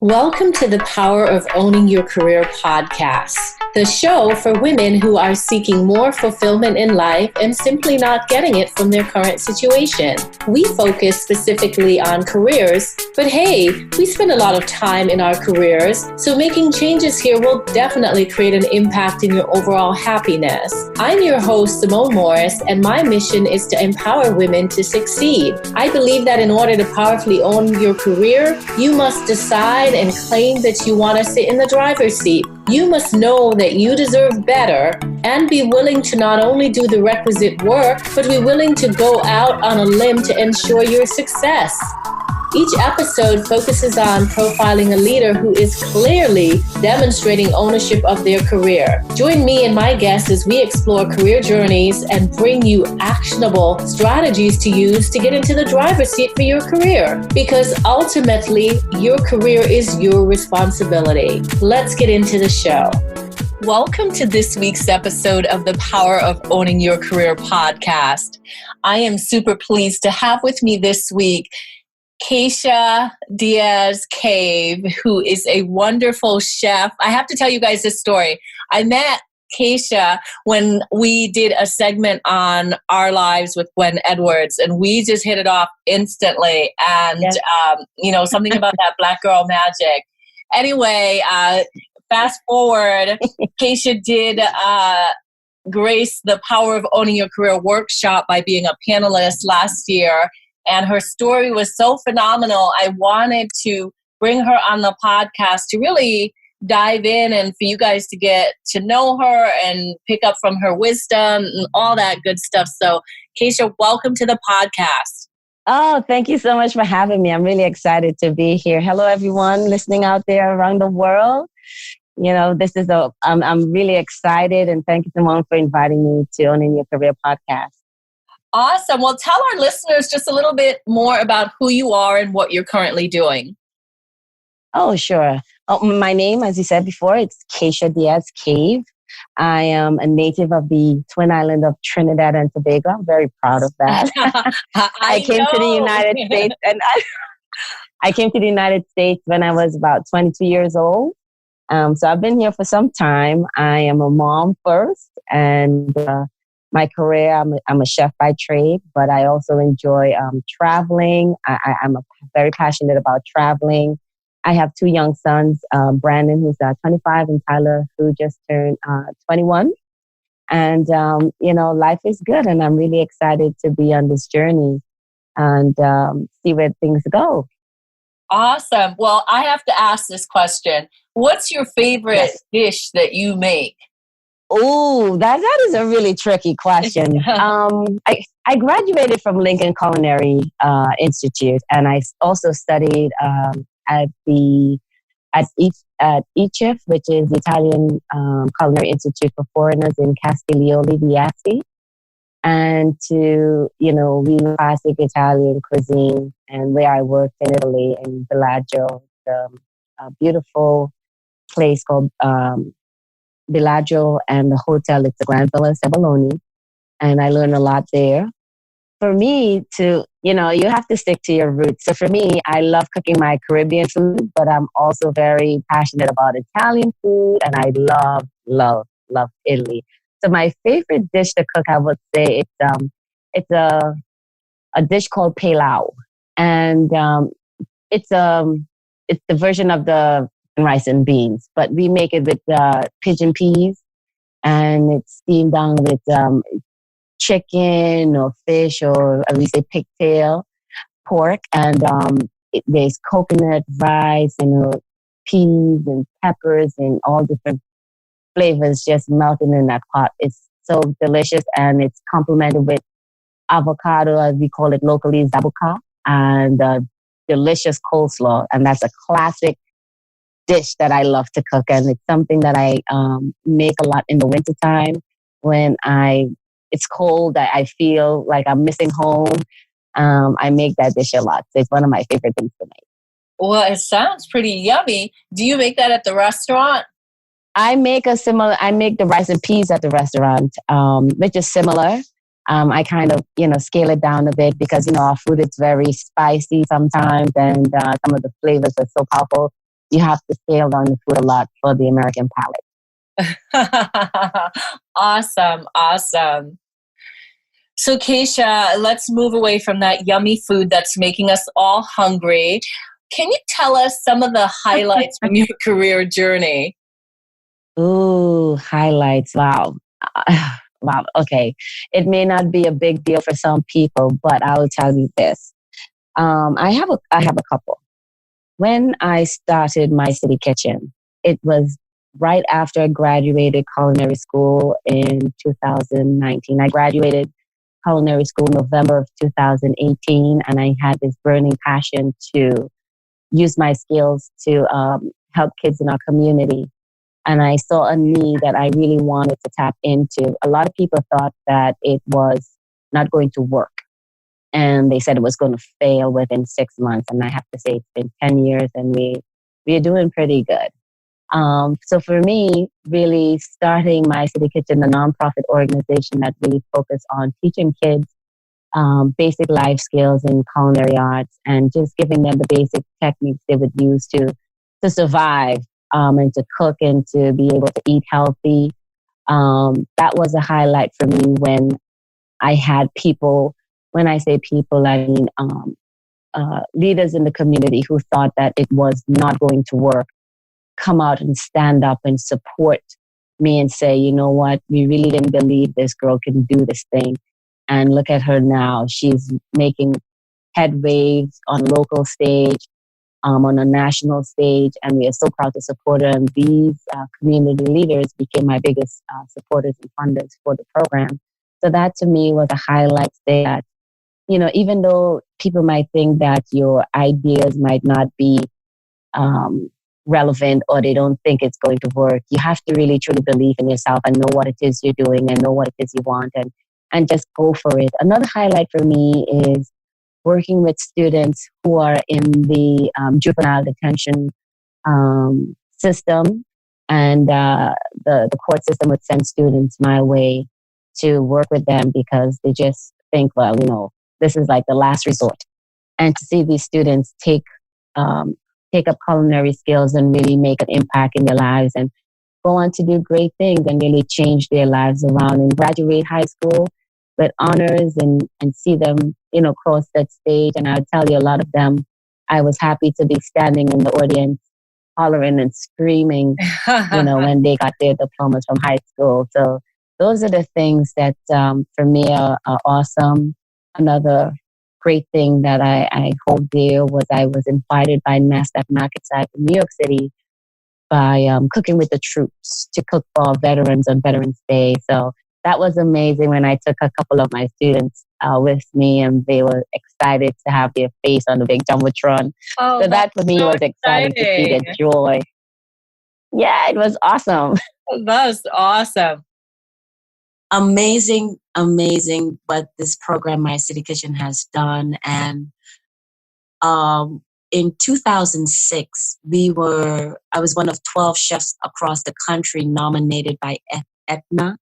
Welcome to the Power of Owning Your Career podcast, the show for women who are seeking more fulfillment in life and simply not getting it from their current situation. We focus specifically on careers, but hey, we spend a lot of time in our careers, so making changes here will definitely create an impact in your overall happiness. I'm your host, Simone Morris, and my mission is to empower women to succeed. I believe that in order to powerfully own your career, you must decide and claim that you want to sit in the driver's seat. You must know that you deserve better and be willing to not only do the requisite work, but be willing to go out on a limb to ensure your success. Each episode focuses on profiling a leader who is clearly demonstrating ownership of their career. Join me and my guests as we explore career journeys and bring you actionable strategies to use to get into the driver's seat for your career. Because ultimately, your career is your responsibility. Let's get into the show. Welcome to this week's episode of the Power of Owning Your Career podcast. I am super pleased to have with me this week Kashia Cave, who is a wonderful chef. I have to tell you guys this story. I met Kashia when we did a segment on Our Lives with Gwen Edwards, and we just hit it off instantly. And, something about that Black girl magic. Anyway, fast forward, Kashia did grace the Power of Owning Your Career workshop by being a panelist last year. And her story was so phenomenal. I wanted to bring her on the podcast to really dive in and for you guys to get to know her and pick up from her wisdom and all that good stuff. So, Kashia, welcome to the podcast. Oh, thank you so much for having me. I'm really excited to be here. Hello, everyone listening out there around the world. You know, I'm really excited, and thank you, Simone, for inviting me to Owning Your Career podcast. Awesome. Well, tell our listeners just a little bit more about who you are and what you're currently doing. Oh, sure. My name, as you said before, it's Kashia Cave. I am a native of the Twin Island of Trinidad and Tobago. I'm very proud of that. I came to the United States, and I came to the United States when I was about 22 years old. So I've been here for some time. I am a mom first, and my career, I'm a chef by trade, but I also enjoy traveling. I'm very passionate about traveling. I have two young sons, Brandon, who's 25, and Tyler, who just turned 21. And, life is good, and I'm really excited to be on this journey and see where things go. Awesome. Well, I have to ask this question. What's your favorite dish that you make? Oh, that is a really tricky question. I graduated from Lincoln Culinary Institute, and I also studied at ICIF, which is the Italian Culinary Institute for Foreigners in Castiglione di Asti, and to real classic Italian cuisine. And where I worked in Italy, in Bellagio, a beautiful place called Bellagio, and the hotel, it's the Grand Villa Sebaloni, and I learned a lot there. For me you have to stick to your roots. So for me, I love cooking my Caribbean food, but I'm also very passionate about Italian food, and I love Italy. So my favorite dish to cook, I would say it's a dish called pilau, and it's the version of the rice and beans, but we make it with pigeon peas, and it's steamed down with chicken or fish, or at least a pigtail pork, and there's coconut, rice, peas and peppers and all different flavors just melting in that pot. It's so delicious, and it's complemented with avocado, as we call it locally, zabuka, and delicious coleslaw, and that's a classic dish that I love to cook, and it's something that I make a lot in the wintertime when it's cold. I feel like I'm missing home. I make that dish a lot. So it's one of my favorite things to make. Well, it sounds pretty yummy. Do you make that at the restaurant? I make the rice and peas at the restaurant, which is similar. I kind of, scale it down a bit because, our food is very spicy sometimes, and some of the flavors are so powerful. you have to scale down the food a lot for the American palate. Awesome. Awesome. So, Kashia, let's move away from that yummy food that's making us all hungry. Can you tell us some of the highlights from your career journey? Ooh, highlights. Wow. Wow. Okay. It may not be a big deal for some people, but I will tell you this. I have a couple. When I started my city kitchen, it was right after I graduated culinary school in 2019. I graduated culinary school November of 2018, and I had this burning passion to use my skills to help kids in our community. And I saw a need that I really wanted to tap into. A lot of people thought that it was not going to work. And they said it was going to fail within 6 months. And I have to say, it's been 10 years and we're doing pretty good. So for me, really starting my City Kitchen, a nonprofit organization that really focused on teaching kids basic life skills in culinary arts and just giving them the basic techniques they would use to survive and to cook and to be able to eat healthy. That was a highlight for me when I had people. When I say people, I mean leaders in the community who thought that it was not going to work, come out and stand up and support me and say, you know what, we really didn't believe this girl can do this thing. And look at her now. She's making headwaves on local stage, on a national stage, and we are so proud to support her. And these community leaders became my biggest supporters and funders for the program. So that to me was a highlight that, you know, even though people might think that your ideas might not be relevant or they don't think it's going to work, you have to really truly believe in yourself and know what it is you're doing and know what it is you want and just go for it. Another highlight for me is working with students who are in the juvenile detention system, and the court system would send students my way to work with them because they just think, well, you know, this is like the last resort. And to see these students take up culinary skills and really make an impact in their lives and go on to do great things and really change their lives around and graduate high school with honors and see them, you know, cross that stage. And I'll tell you, a lot of them, I was happy to be standing in the audience, hollering and screaming, you know, when they got their diplomas from high school. So those are the things that for me are awesome. Another great thing that I hold dear was I was invited by Nasdaq Market Site in New York City by Cooking with the Troops to cook for veterans on Veterans Day. So that was amazing when I took a couple of my students with me and they were excited to have their face on the big Jumbotron. Oh, so that for me was exciting to see their joy. Yeah, it was awesome. That's awesome. Amazing what this program My City Kitchen has done. And in 2006 I was one of 12 chefs across the country nominated by Aetna,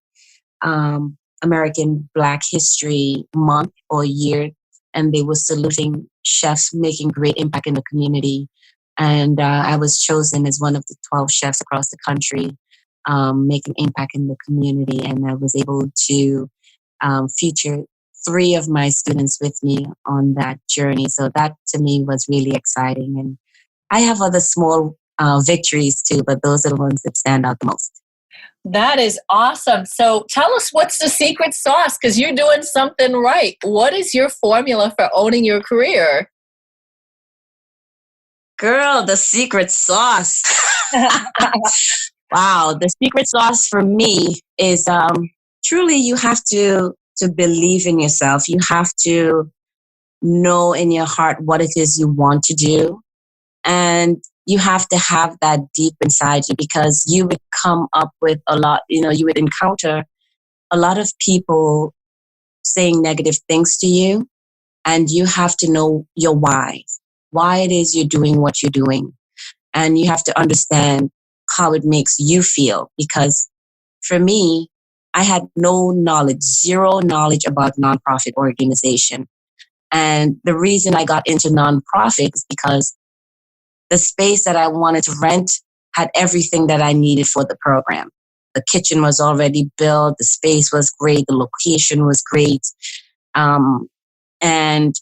American Black History Month or year, and they were saluting chefs making great impact in the community. And I was chosen as one of the 12 chefs across the country making impact in the community, and I was able to feature 3 of my students with me on that journey. So that to me was really exciting. And I have other small victories too, but those are the ones that stand out the most. That is awesome. So tell us, what's the secret sauce? Because you're doing something right. What is your formula for owning your career? Girl, the secret sauce. Wow. The secret sauce for me is truly you have to believe in yourself. You have to know in your heart what it is you want to do. And you have to have that deep inside you, because you would come up with a lot, you know, you would encounter a lot of people saying negative things to you. And you have to know your why it is you're doing what you're doing. And you have to understand how it makes you feel. Because for me, I had zero knowledge about nonprofit organization. And the reason I got into nonprofit is because the space that I wanted to rent had everything that I needed for the program. The kitchen was already built. The space was great. The location was great. And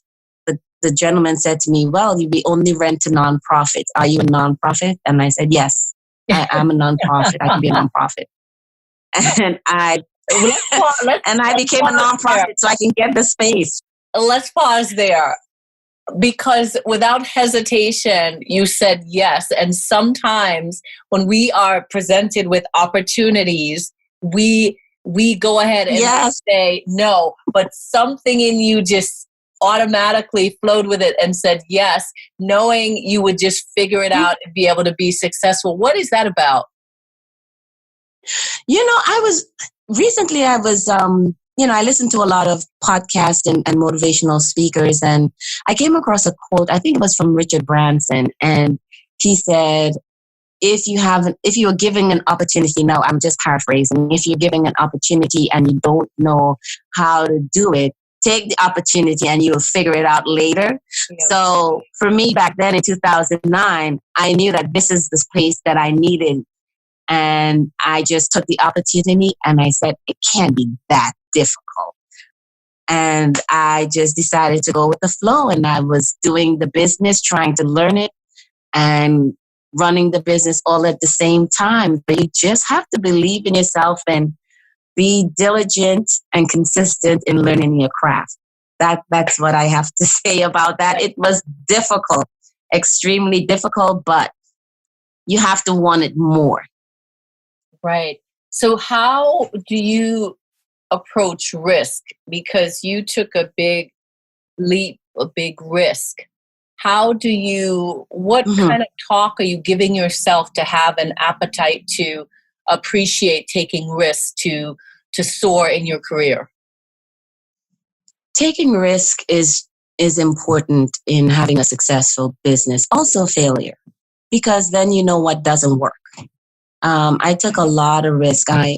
the gentleman said to me, well, we only rent to nonprofits. Are you a nonprofit? And I said, yes, I am a nonprofit. I can be a nonprofit. And I became a nonprofit so I can get the space. Let's pause there. Because without hesitation, you said yes. And sometimes when we are presented with opportunities, we go ahead and say no. But something in you just automatically flowed with it and said yes, knowing you would just figure it out and be able to be successful. What is that about? I was I listened to a lot of podcasts and motivational speakers, and I came across a quote. I think it was from Richard Branson, and he said, if you are giving an opportunity, now I'm just paraphrasing, if you're giving an opportunity and you don't know how to do it, take the opportunity and you'll figure it out later. Yeah. So for me back then in 2009, I knew that this is the place that I needed. And I just took the opportunity and I said, it can't be that difficult. And I just decided to go with the flow. And I was doing the business, trying to learn it and running the business all at the same time. But you just have to believe in yourself and be diligent and consistent in learning your craft. That's what I have to say about that. It was difficult, extremely difficult, but you have to want it more. Right. So how do you approach risk? Because you took a big leap, a big risk. What kind of talk are you giving yourself to have an appetite to appreciate taking risks to soar in your career? Taking risk is important in having a successful business. Also failure, because then you know what doesn't work. I took a lot of risk. I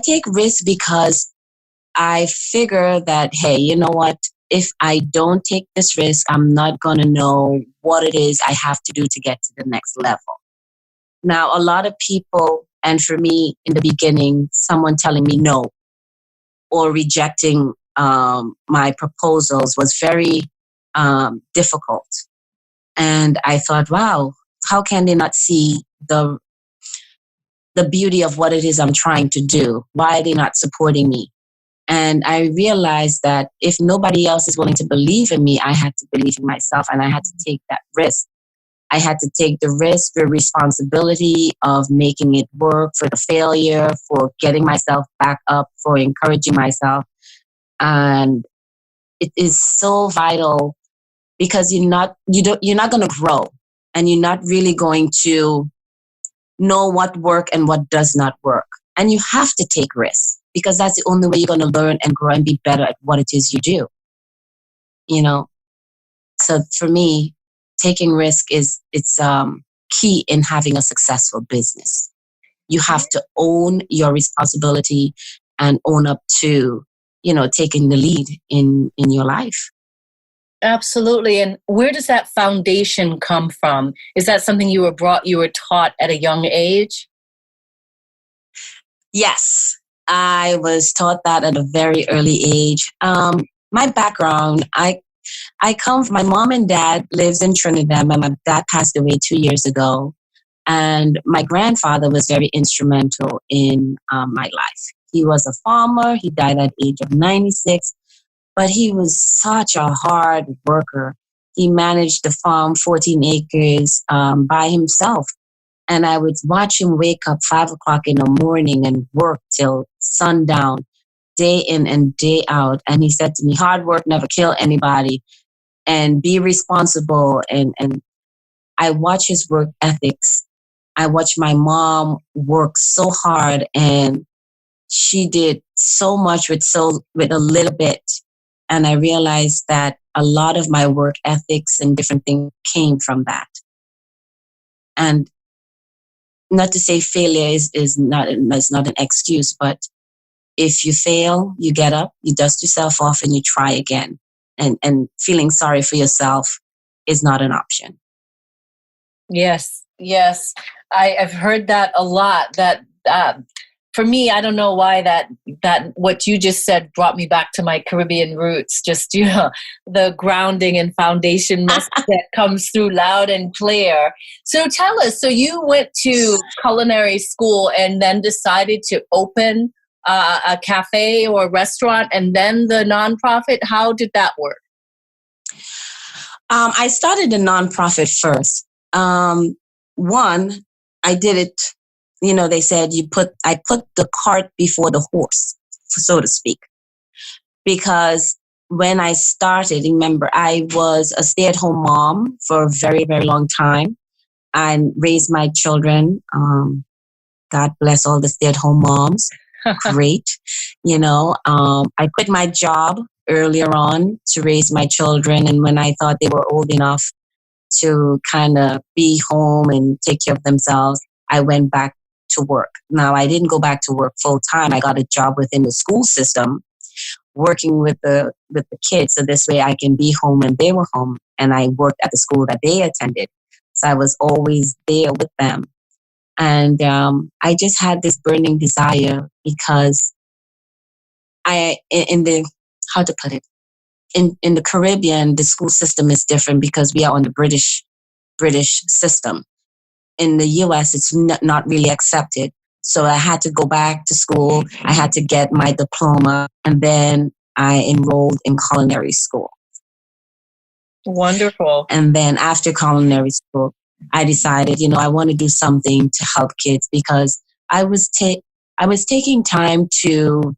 take risks because I figure that, hey, you know what? If I don't take this risk, I'm not going to know what it is I have to do to get to the next level. Now, a lot of people, and for me in the beginning, someone telling me no or rejecting my proposals was very difficult. And I thought, wow, how can they not see the beauty of what it is I'm trying to do? Why are they not supporting me? And I realized that if nobody else is willing to believe in me, I had to believe in myself and I had to take that risk. I had to take the risk, the responsibility of making it work, for the failure, for getting myself back up, for encouraging myself. And it is so vital because you're not going to grow and you're not really going to know what works and what does not work. And you have to take risks because that's the only way you're going to learn and grow and be better at what it is you do. So for me, taking risk it's key in having a successful business. You have to own your responsibility and own up to, taking the lead in your life. Absolutely. And where does that foundation come from? Is that something you were taught at a young age? Yes, I was taught that at a very early age. My background, my mom and dad lives in Trinidad. My dad passed away 2 years ago. And my grandfather was very instrumental in my life. He was a farmer. He died at the age of 96. But he was such a hard worker. He managed to farm 14 acres by himself. And I would watch him wake up 5 o'clock in the morning and work till sundown, day in and day out. And he said to me, hard work never kill anybody, and be responsible. And I watch his work ethics. I watch my mom work so hard, and she did so much with a little bit. And I realized that a lot of my work ethics and different things came from that. And not to say failure is not an excuse, but if you fail, you get up, you dust yourself off, and you try again. And feeling sorry for yourself is not an option. Yes, yes. I've heard that a lot. That for me, I don't know why that what you just said brought me back to my Caribbean roots. Just the grounding and foundation message that comes through loud and clear. So tell us. So you went to culinary school and then decided to open a cafe or a restaurant, and then the nonprofit. How did that work? I started a nonprofit first. One, I did it, they said I put the cart before the horse, so to speak. Because when I started, remember, I was a stay-at-home mom for a very, very long time and raised my children. God bless all the stay-at-home moms. Great. I quit my job earlier on to raise my children. And when I thought they were old enough to kind of be home and take care of themselves, I went back to work. Now, I didn't go back to work full time. I got a job within the school system, working with the kids. So this way I can be home when they were home. And I worked at the school that they attended. So I was always there with them. And I just had this burning desire because in the Caribbean, the school system is different because we are on the British system. In the US, it's not really accepted. So I had to go back to school. I had to get my diploma, and then I enrolled in culinary school. Wonderful. And then after culinary school, I decided, I want to do something to help kids because I was taking time to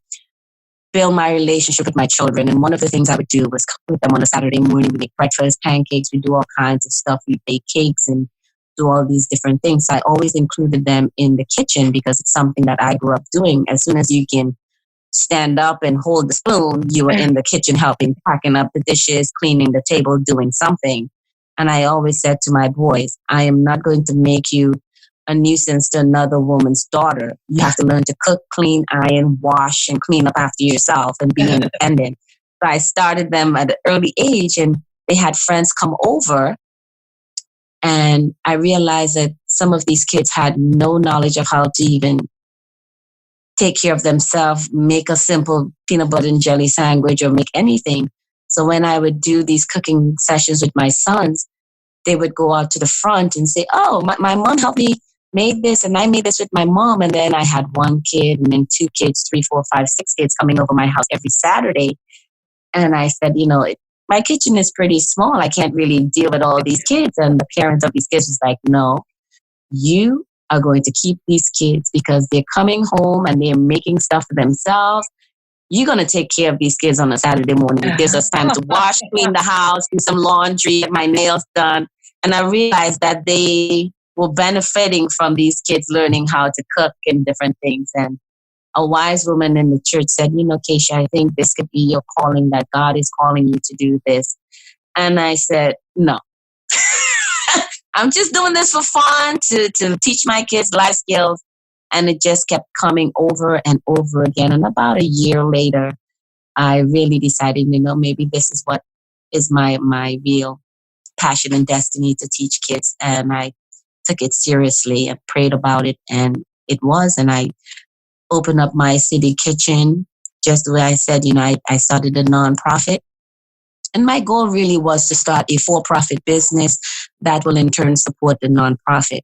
build my relationship with my children. And one of the things I would do was cook with them on a Saturday morning. We make breakfast, pancakes, we do all kinds of stuff. We bake cakes and do all these different things. So I always included them in the kitchen because it's something that I grew up doing. As soon as you can stand up and hold the spoon, you were in the kitchen helping, packing up the dishes, cleaning the table, doing something. And I always said to my boys, I am not going to make you a nuisance to another woman's daughter. You have to learn to cook, clean, iron, wash, and clean up after yourself and be independent. So I started them at an early age, and they had friends come over. And I realized that some of these kids had no knowledge of how to even take care of themselves, make a simple peanut butter and jelly sandwich or make anything. So when I would do these cooking sessions with my sons, they would go out to the front and say, oh, my mom helped me made this, and I made this with my mom. And then I had one kid and then two kids, 3, 4, 5, 6 kids coming over my house every Saturday. And I said, my kitchen is pretty small. I can't really deal with all these kids. And the parents of these kids was like, no, you are going to keep these kids because they're coming home and they're making stuff for themselves. You're going to take care of these kids on a Saturday morning. It gives us time to wash, clean the house, do some laundry, get my nails done. And I realized that they were benefiting from these kids learning how to cook and different things. And a wise woman in the church said, Kashia, I think this could be your calling, that God is calling you to do this. And I said, no. I'm just doing this for fun to teach my kids life skills. And it just kept coming over and over again. And about a year later, I really decided, maybe this is what is my real passion and destiny, to teach kids. And I took it seriously and prayed about it. And it was. And I opened up my city kitchen, just the way I said, I started a nonprofit. And my goal really was to start a for-profit business that will in turn support the nonprofit.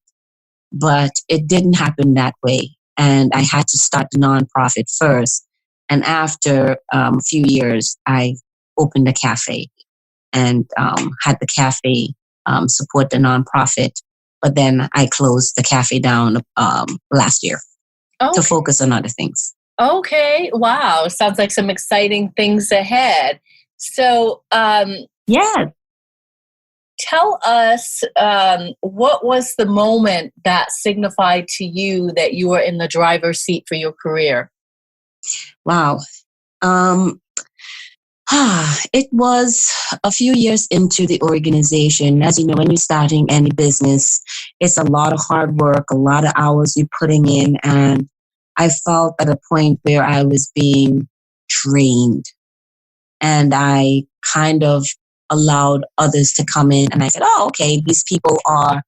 But it didn't happen that way. And I had to start the nonprofit first. And after a few years, I opened a cafe and had the cafe support the nonprofit. But then I closed the cafe down last year to focus on other things. Okay. Wow. Sounds like some exciting things ahead. So, yeah. Tell us, what was the moment that signified to you that you were in the driver's seat for your career? Wow. It was a few years into the organization. As you know, when you're starting any business, it's a lot of hard work, a lot of hours you're putting in. And I felt at a point where I was being drained. And I kind of allowed others to come in, and I said, oh, okay, these people are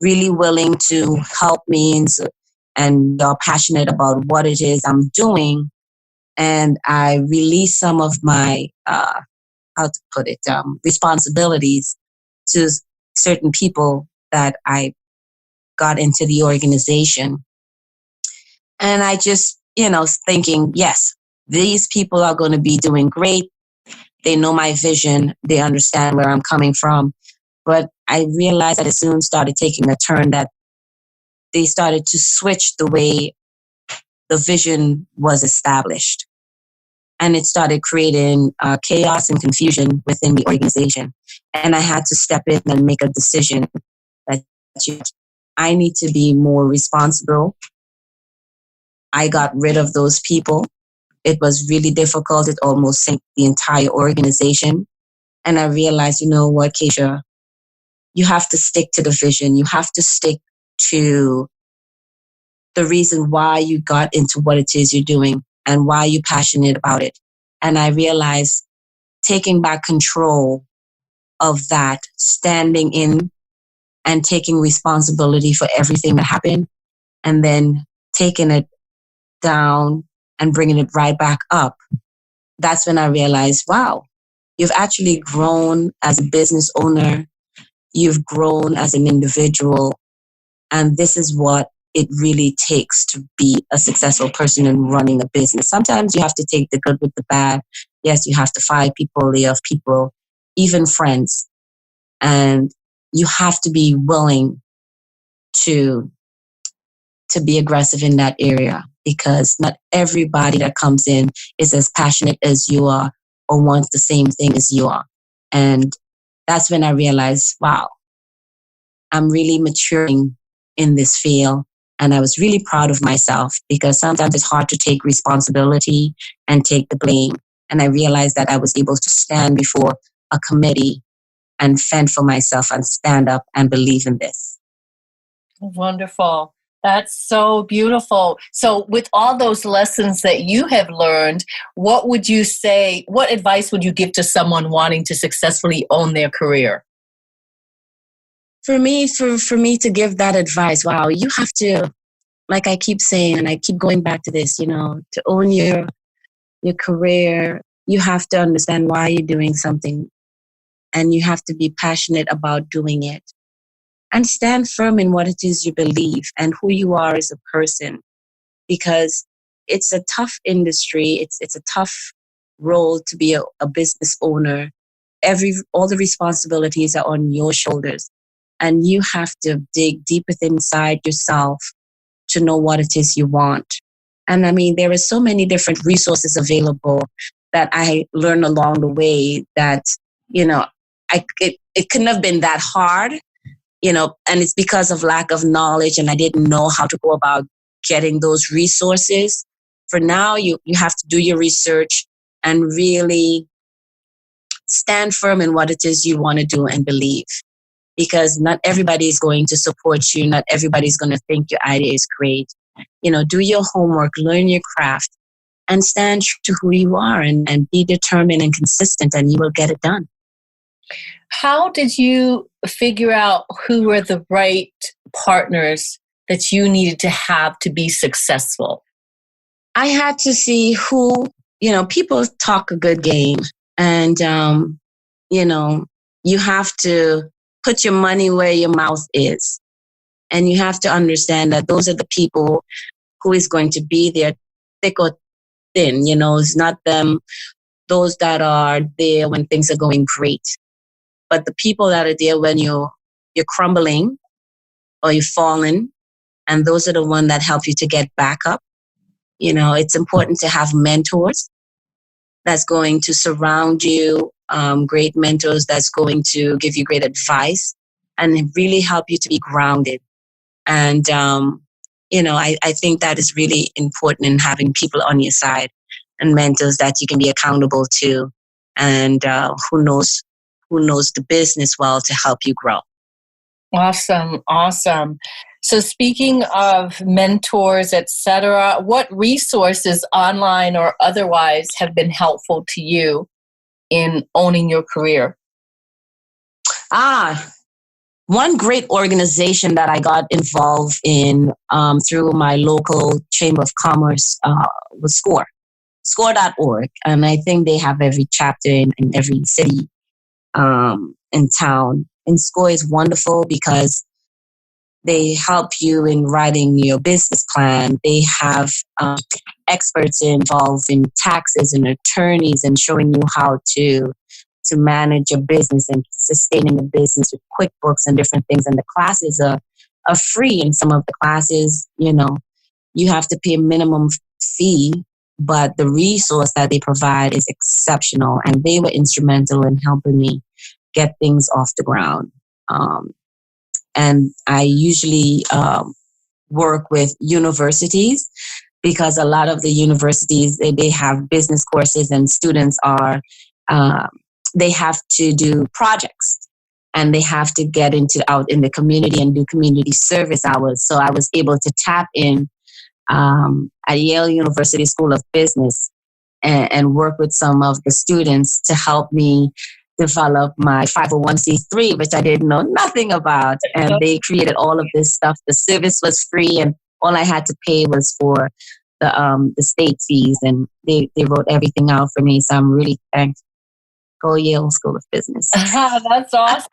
really willing to help me and are passionate about what it is I'm doing. And I release some of my, how to put it, responsibilities to certain people that I got into the organization. And I just, thinking, yes, these people are going to be doing great. They know my vision. They understand where I'm coming from. But I realized that it soon started taking a turn that they started to switch the way the vision was established. And it started creating chaos and confusion within the organization. And I had to step in and make a decision that I need to be more responsible. I got rid of those people. It was really difficult. It almost sank the entire organization. And I realized, you know what, Kashia, you have to stick to the vision. You have to stick to the reason why you got into what it is you're doing and why you're passionate about it. And I realized taking back control of that, standing in and taking responsibility for everything that happened, and then taking it down and bringing it right back up. That's when I realized, wow, you've actually grown as a business owner. You've grown as an individual. And this is what it really takes to be a successful person in running a business. Sometimes you have to take the good with the bad. Yes, you have to fire people, lay off people, even friends. And you have to be willing to be aggressive in that area, because not everybody that comes in is as passionate as you are or wants the same thing as you are. And that's when I realized, wow, I'm really maturing in this field. And I was really proud of myself, because sometimes it's hard to take responsibility and take the blame. And I realized that I was able to stand before a committee and fend for myself and stand up and believe in this. Wonderful. That's so beautiful. So with all those lessons that you have learned, what would you say, what advice would you give to someone wanting to successfully own their career? For me to give that advice, wow, you have to, like I keep saying, and I keep going back to this, to own your career, you have to understand why you're doing something, and you have to be passionate about doing it, and stand firm in what it is you believe and who you are as a person, because it's a tough industry. It's a tough role to be a business owner. All the responsibilities are on your shoulders. And you have to dig deep within inside yourself to know what it is you want. And I mean, there are so many different resources available that I learned along the way that, it couldn't have been that hard, and it's because of lack of knowledge, and I didn't know how to go about getting those resources. For now, you have to do your research and really stand firm in what it is you want to do and believe. Because not everybody is going to support you. Not everybody's going to think your idea is great. Do your homework, learn your craft, and stand true to who you are, and be determined and consistent, and you will get it done. How did you figure out who were the right partners that you needed to have to be successful? I had to see who, people talk a good game, and, you have to put your money where your mouth is. And you have to understand that those are the people who is going to be there thick or thin. It's not those that are there when things are going great. But the people that are there when you're crumbling or you're falling, and those are the ones that help you to get back up. It's important to have mentors that's going to surround you, great mentors that's going to give you great advice and really help you to be grounded. And, I think that is really important in having people on your side and mentors that you can be accountable to, and who knows the business well to help you grow. Awesome. So speaking of mentors, etc., what resources, online or otherwise, have been helpful to you in owning your career? One great organization that I got involved in through my local Chamber of Commerce was score.org. And I think they have every chapter in every city in town. And SCORE is wonderful because they help you in writing your business plan. They have experts involved in taxes and attorneys and showing you how to manage a business and sustaining a business with QuickBooks and different things. And the classes are free. And some of the classes, you have to pay a minimum fee, but the resource that they provide is exceptional. And they were instrumental in helping me get things off the ground. And I usually work with universities because a lot of the universities, they have business courses and students they have to do projects and they have to get out in the community and do community service hours. So I was able to tap in at Yale University School of Business and work with some of the students to help me develop my 501c3, which I didn't know nothing about. And they created all of this stuff. The service was free and all I had to pay was for the state fees. And they wrote everything out for me. So I'm really thankful. Go Yale School of Business. That's awesome.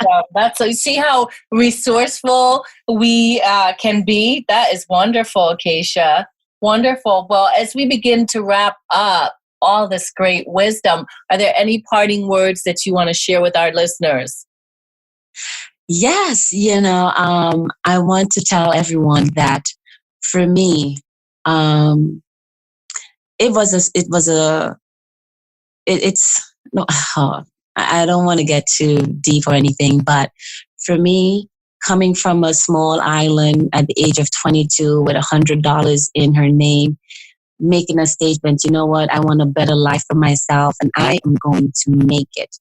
You see how resourceful we can be? That is wonderful, Kashia. Wonderful. Well, as we begin to wrap up all this great wisdom, are there any parting words that you want to share with our listeners? Yes. I want to tell everyone that for me, I don't want to get too deep or anything, but for me, coming from a small island at the age of 22 with $100 in her name, making a statement, you know what, I want a better life for myself and I am going to make it.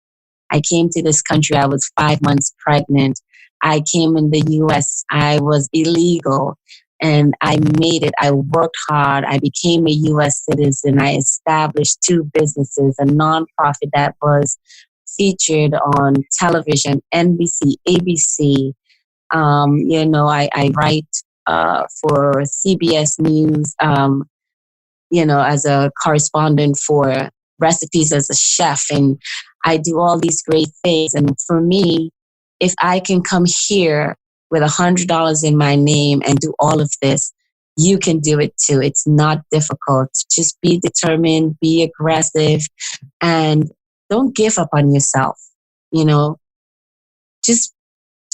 I came to this country, I was 5 months pregnant. I came in the US, I was illegal. And I made it. I worked hard. I became a U.S. citizen. I established 2 businesses, a nonprofit that was featured on television, NBC, ABC. I write for CBS News, as a correspondent for recipes as a chef. And I do all these great things. And for me, if I can come here with $100 in my name and do all of this, you can do it too. It's not difficult. Just be determined, be aggressive, and don't give up on yourself. Just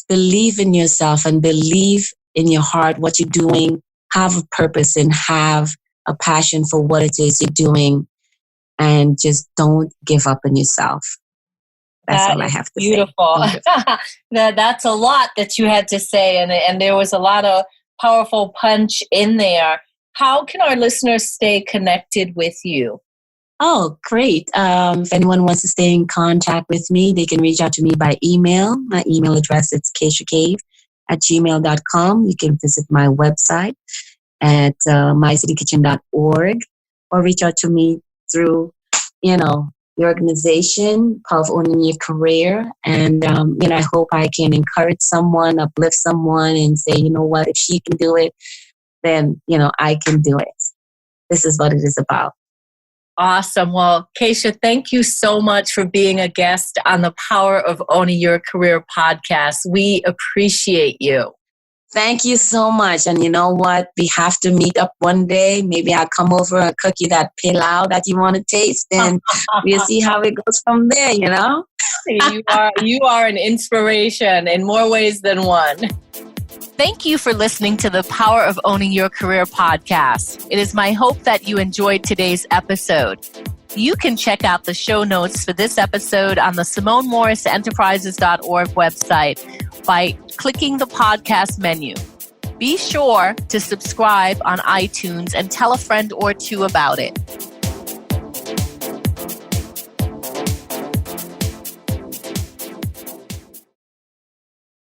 believe in yourself and believe in your heart what you're doing. Have a purpose and have a passion for what it is you're doing, and just don't give up on yourself. That's all I have to say. Beautiful. That's a lot that you had to say, and there was a lot of powerful punch in there. How can our listeners stay connected with you? Oh, great. If anyone wants to stay in contact with me, they can reach out to me by email. My email address is kashiacave@gmail.com. You can visit my website at mycitykitchen.org or reach out to me through, the organization, Power of Owning Your Career. And, I hope I can encourage someone, uplift someone and say, you know what, if she can do it, then, I can do it. This is what it is about. Awesome. Well, Kashia, thank you so much for being a guest on the Power of Owning Your Career podcast. We appreciate you. Thank you so much. And you know what? We have to meet up one day. Maybe I'll come over and cook you that pilau that you want to taste, and we'll see how it goes from there, You are an inspiration in more ways than one. Thank you for listening to the Power of Owning Your Career podcast. It is my hope that you enjoyed today's episode. You can check out the show notes for this episode on the SimoneMorrisEnterprises.org website by clicking the podcast menu. Be sure to subscribe on iTunes and tell a friend or two about it.